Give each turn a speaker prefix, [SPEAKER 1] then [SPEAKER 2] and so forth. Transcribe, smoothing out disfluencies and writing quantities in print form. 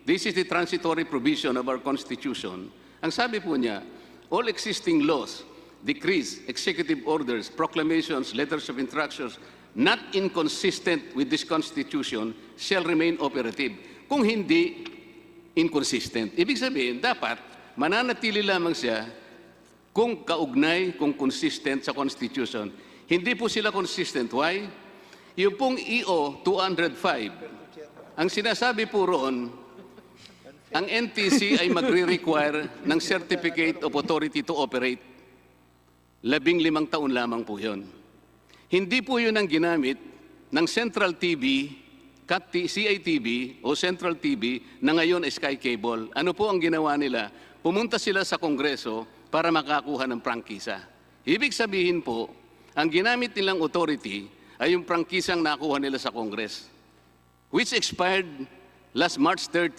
[SPEAKER 1] This is the transitory provision of our Constitution. Ang sabi po niya, all existing laws, decrees, executive orders, proclamations, letters of instructions, not inconsistent with this Constitution shall remain operative. Kung hindi inconsistent, ibig sabihin, dapat mananatili lamang siya kung kaugnay, kung consistent sa Constitution. Hindi po sila consistent. Why? Yung pong EO 205, ang sinasabi po roon, ang NTC ay magre-require ng Certificate of Authority to Operate. 15 taon lamang po yun. Hindi po yun ang ginamit ng Central TV, CITV o Central TV na ngayon Sky Cable. Ano po ang ginawa nila? Pumunta sila sa Kongreso para makakuha ng prangkisa. Ibig sabihin po, ang ginamit nilang authority ay yung prangkisang nakuha nila sa Congress, which expired last March 30,